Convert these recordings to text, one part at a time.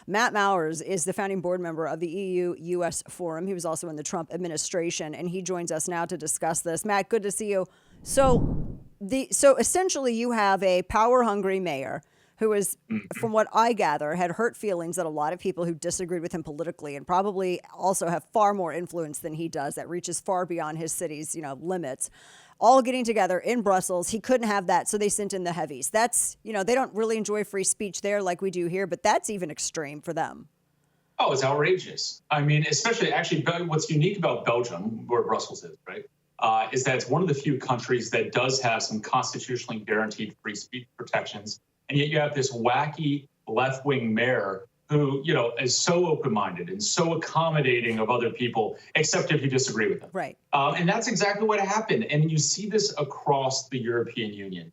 Matt Mowers is the founding board member of the EU-US Forum. He was also in the Trump administration, and he joins us now to discuss this. Matt, good to see you. So essentially you have a power-hungry mayor who is, from what I gather, had hurt feelings that a lot of people who disagreed with him politically and probably also have far more influence than he does that reaches far beyond his city's, limits, all getting together in Brussels. He couldn't have that, so they sent in the heavies. That's, they don't really enjoy free speech there like we do here, but that's even extreme for them. Oh, it's outrageous. I mean, especially actually what's unique about Belgium, where Brussels is, right, is that it's one of the few countries that does have some constitutionally guaranteed free speech protections. And yet you have this wacky left-wing mayor who, is so open-minded and so accommodating of other people, except if you disagree with them. Right. And that's exactly what happened. And you see this across the European Union.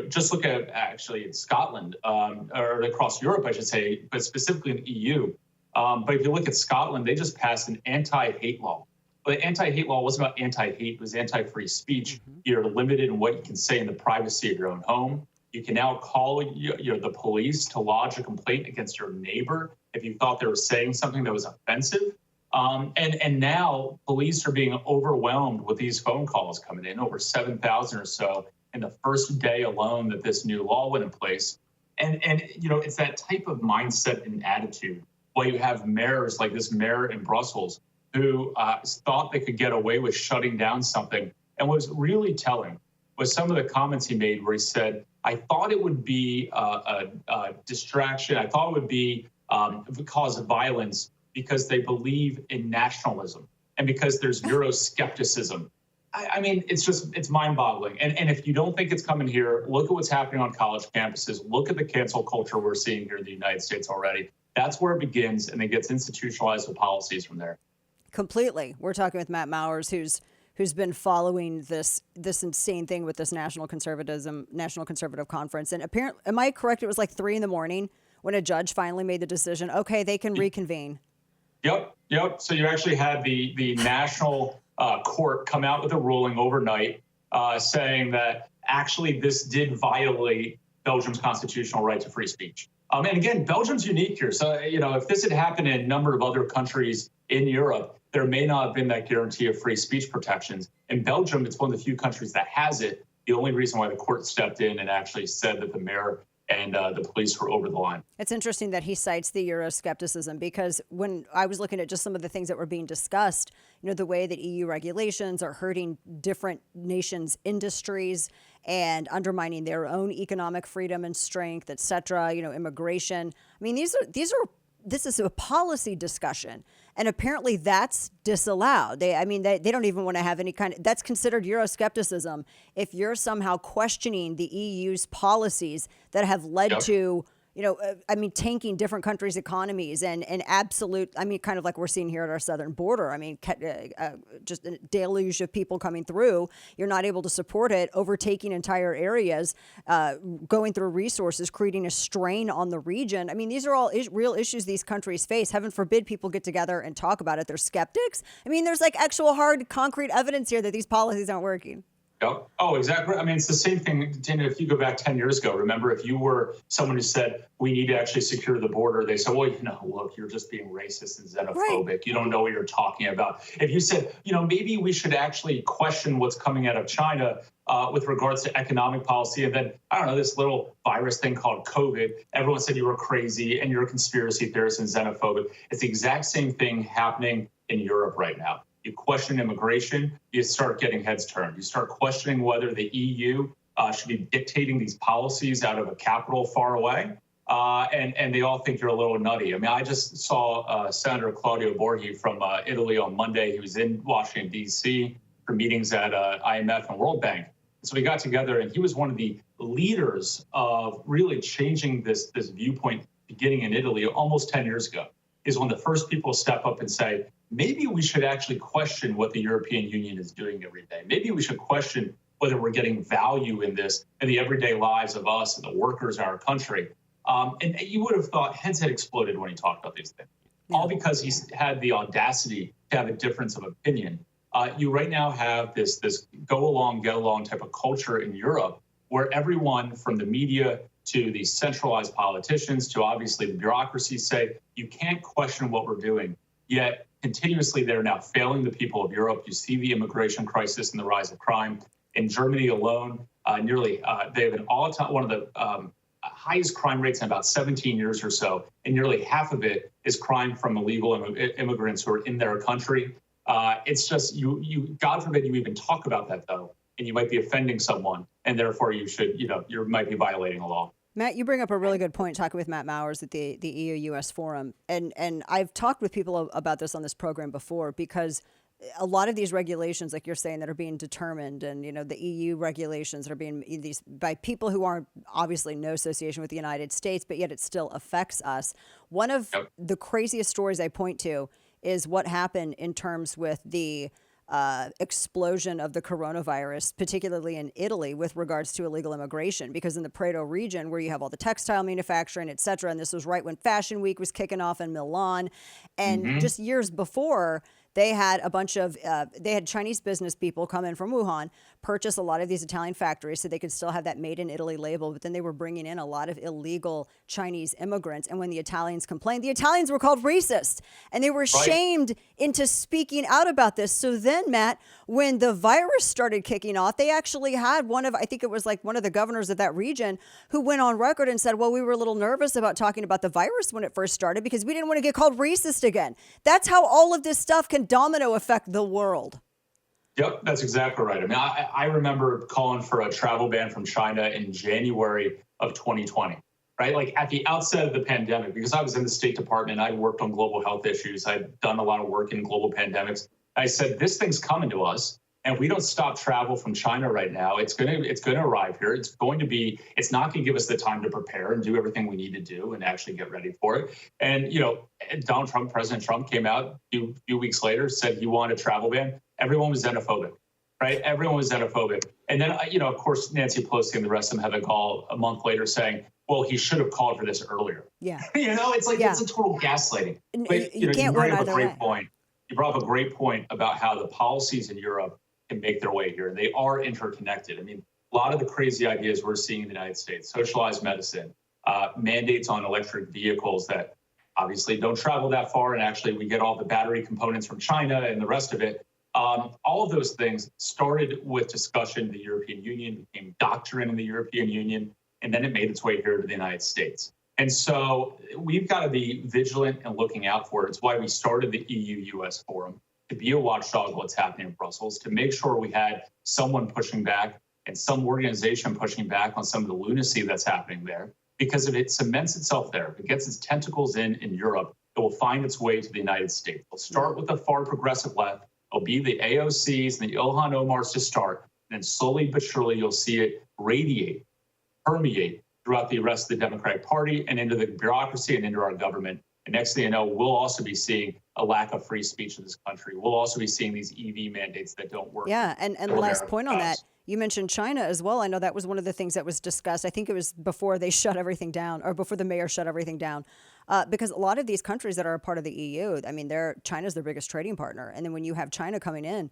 Just look at actually in Scotland, or across Europe, I should say, but specifically in the EU. But if you look at Scotland, they just passed an anti-hate law. But the anti-hate law wasn't about anti-hate, it was anti-free speech. You're limited in what you can say in the privacy of your own home. You can now call the police to lodge a complaint against your neighbor if you thought they were saying something that was offensive. And now police are being overwhelmed with these phone calls coming in, over 7,000 or so in the first day alone that this new law went in place. And it's that type of mindset and attitude where you have mayors like this mayor in Brussels who thought they could get away with shutting down something. And what was really telling was some of the comments he made where he said, I thought it would be a distraction. I thought it would be cause of violence because they believe in nationalism and because there's Euroscepticism. I mean, it's mind-boggling. And if you don't think it's coming here, look at what's happening on college campuses. Look at the cancel culture we're seeing here in the United States already. That's where it begins, and it gets institutionalized with policies from there. Completely. We're talking with Matt Mowers, who's been following this insane thing with this National Conservative Conference. And apparently, am I correct? It was like 3 a.m. when a judge finally made the decision, okay, they can reconvene. Yep. So you actually had the national court come out with a ruling overnight saying that actually this did violate Belgium's constitutional right to free speech. And again, Belgium's unique here. So, if this had happened in a number of other countries in Europe, there may not have been that guarantee of free speech protections. In Belgium, it's one of the few countries that has it. The only reason why the court stepped in and actually said that the mayor and the police were over the line. It's interesting that he cites the Euroscepticism because when I was looking at just some of the things that were being discussed, the way that EU regulations are hurting different nations' industries and undermining their own economic freedom and strength, et cetera, immigration. I mean, this is a policy discussion. And apparently that's disallowed. They don't even want to have any that's considered Euroscepticism if you're somehow questioning the EU's policies that have led to, tanking different countries' economies and absolute, kind of like we're seeing here at our southern border. Just a deluge of people coming through. You're not able to support it, overtaking entire areas, going through resources, creating a strain on the region. These are all real issues these countries face. Heaven forbid people get together and talk about it. They're skeptics. There's like actual hard, concrete evidence here that these policies aren't working. Yep. Oh, exactly. It's the same thing, Dana, if you go back 10 years ago. Remember, if you were someone who said, we need to actually secure the border, they said, well, look, you're just being racist and xenophobic. Right. You don't know what you're talking about. If you said, maybe we should actually question what's coming out of China with regards to economic policy, and then, this little virus thing called COVID, everyone said you were crazy and you're a conspiracy theorist and xenophobic. It's the exact same thing happening in Europe right now. You question immigration, you start getting heads turned. You start questioning whether the EU should be dictating these policies out of a capital far away. And they all think you're a little nutty. I just saw Senator Claudio Borghi from Italy on Monday. He was in Washington, D.C. for meetings at IMF and World Bank. And so we got together, and he was one of the leaders of really changing this viewpoint beginning in Italy almost 10 years ago. He's one of the first people to step up and say, maybe we should actually question what the European Union is doing every day. Maybe we should question whether we're getting value in this in the everyday lives of us and the workers in our country. And you would have thought heads had exploded when he talked about these things, all because he's had the audacity to have a difference of opinion. You right now have this go along, get along type of culture in Europe where everyone from the media to the centralized politicians, to obviously the bureaucracy say, you can't question what we're doing. Yet continuously, they're now failing the people of Europe. You see the immigration crisis and the rise of crime. In Germany alone, they have an all-time, one of the highest crime rates in about 17 years or so, and nearly half of it is crime from illegal immigrants who are in their country. It's just, God forbid you even talk about that, though, and you might be offending someone, and therefore you should, you might be violating the law. Matt, you bring up a really good point talking with Matt Mowers at the EU-US Forum. And I've talked with people about this on this program before, because a lot of these regulations, like you're saying, that are being determined, and the EU regulations that are being these by people who aren't obviously no association with the United States, but yet it still affects us. One of the craziest stories I point to is what happened in terms with the explosion of the coronavirus, particularly in Italy, with regards to illegal immigration, because in the Prato region, where you have all the textile manufacturing, et cetera, and this was right when Fashion Week was kicking off in Milan, and just years before, they had a bunch of, they had Chinese business people come in from Wuhan, purchase a lot of these Italian factories so they could still have that made in Italy label, but then they were bringing in a lot of illegal Chinese immigrants. And when the Italians complained, the Italians were called racist, and they were shamed into speaking out about this. So then, Matt, when the virus started kicking off, they actually had I think it was like one of the governors of that region who went on record and said, well, we were a little nervous about talking about the virus when it first started because we didn't want to get called racist again. That's how all of this stuff can domino affect the world. Yep, that's exactly right. I mean, I remember calling for a travel ban from China in January of 2020, right? Like at the outset of the pandemic, because I was in the State Department, I worked on global health issues. I'd done a lot of work in global pandemics. I said, this thing's coming to us. And if we don't stop travel from China right now, it's going to arrive here. It's not going to give us the time to prepare and do everything we need to do and actually get ready for it. And, President Trump came out a few weeks later, said he wanted a travel ban. Everyone was xenophobic, right? Everyone was xenophobic. And then, of course, Nancy Pelosi and the rest of them have a call a month later saying, well, he should have called for this earlier. Yeah. It's like, it's a total gaslighting. But, you can't win either way. You brought up a great point about how the policies in Europe can make their way here. They are interconnected. I mean, a lot of the crazy ideas we're seeing in the United States, socialized medicine, mandates on electric vehicles that obviously don't travel that far. And actually, we get all the battery components from China and the rest of it. All of those things started with discussion in the European Union, became doctrine in the European Union, and then it made its way here to the United States. And so we've got to be vigilant and looking out for it. It's why we started the EU-US Forum, to be a watchdog of what's happening in Brussels, to make sure we had someone pushing back and some organization pushing back on some of the lunacy that's happening there. Because if it cements itself there, if it gets its tentacles in Europe, it will find its way to the United States. It'll start with the far progressive left. It'll be the AOCs and the Ilhan Omars to start. And then slowly but surely, you'll see it radiate, permeate throughout the rest of the Democratic Party and into the bureaucracy and into our government. And next thing you know, we'll also be seeing a lack of free speech in this country. We'll also be seeing these EV mandates that don't work. Yeah, and last point on that, you mentioned China as well. I know that was one of the things that was discussed. I think it was before they shut everything down, or before the mayor shut everything down. Because a lot of these countries that are a part of the EU, I mean, China's their biggest trading partner. And then when you have China coming in,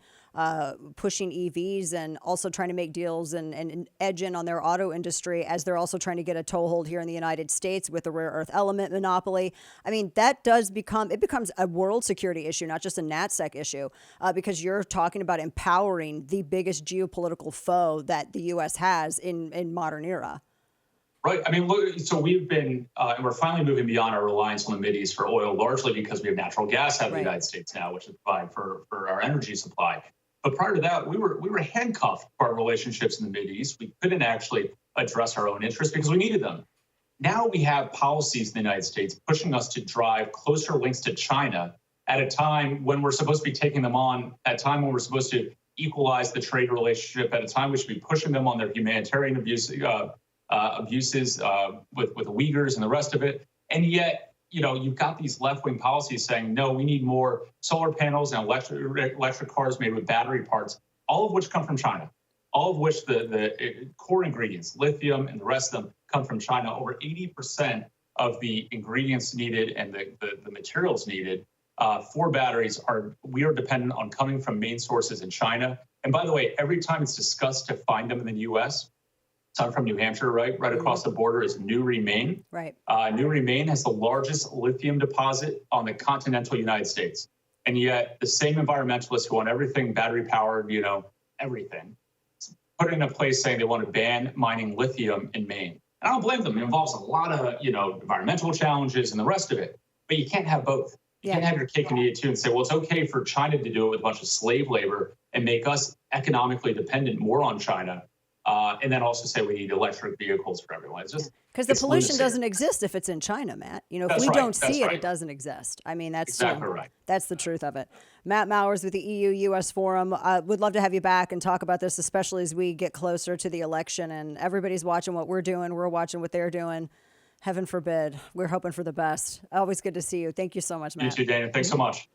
pushing EVs and also trying to make deals and edge in on their auto industry, as they're also trying to get a toehold here in the United States with the rare earth element monopoly. I mean, that becomes a world security issue, not just a NatSec issue, because you're talking about empowering the biggest geopolitical foe that the U.S. has in modern era. Right. I mean, look, so we've been, and we're finally moving beyond our reliance on the Mideast for oil, largely because we have natural gas out of the United States now, which is fine for our energy supply. But prior to that, we were handcuffed to our relationships in the Mideast. We couldn't actually address our own interests because we needed them. Now we have policies in the United States pushing us to drive closer links to China at a time when we're supposed to be taking them on, at a time when we're supposed to equalize the trade relationship, at a time we should be pushing them on their humanitarian abuses with the Uyghurs and the rest of it. And yet, you've got these left-wing policies saying, no, we need more solar panels and electric cars made with battery parts, all of which come from China, all of which the core ingredients, lithium and the rest of them, come from China. Over 80% of the ingredients needed and the materials needed for batteries we are dependent on coming from main sources in China. And by the way, every time it's discussed to find them in the U.S., So I'm from New Hampshire, right? Right across the border is New Remain. Right. New Remain has the largest lithium deposit on the continental United States. And yet the same environmentalists who want everything battery powered, everything, put it in a place saying they want to ban mining lithium in Maine. And I don't blame them. It involves a lot of, environmental challenges and the rest of it. But you can't have both. You can't have your cake and eat it too and say, well, it's okay for China to do it with a bunch of slave labor and make us economically dependent more on China. And then also say we need electric vehicles for everyone. It's just because the pollution doesn't exist if it's in China, Matt. If we don't see it, it doesn't exist. I mean, that's exactly right. That's the truth of it. Matt Mowers with the EU-US Forum. Would love to have you back and talk about this, especially as we get closer to the election and everybody's watching what we're doing. We're watching what they're doing. Heaven forbid. We're hoping for the best. Always good to see you. Thank you so much, Matt. You too, Dana. Thanks so much.